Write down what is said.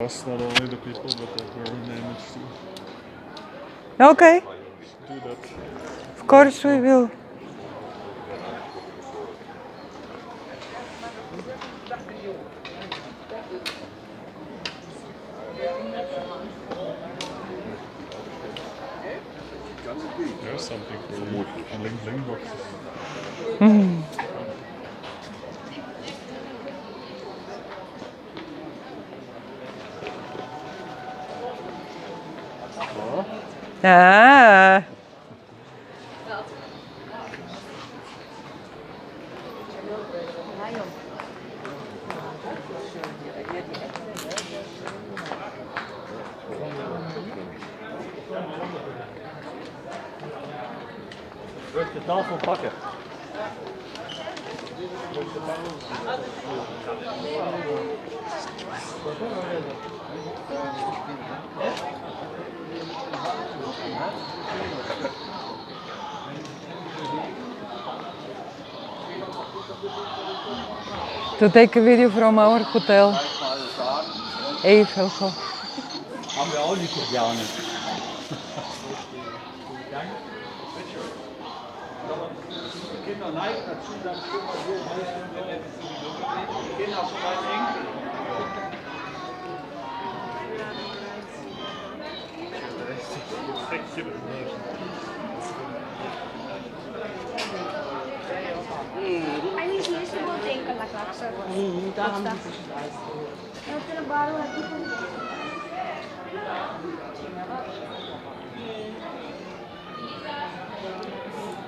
That's not only the people, but the her image too. Okay, Do that. of course we will. There's something for you. Bling bling boxes. Ah, Terug de tafel pakken. to take a video from our hotel. Eifel. Haben wir auch nicht so gerne. Kinder neigen dazu, dann schon mal so ein bisschen Kinder schon mal Enkel. Eigentlich niet zo goed denken, laat ik zo. Daarom is het.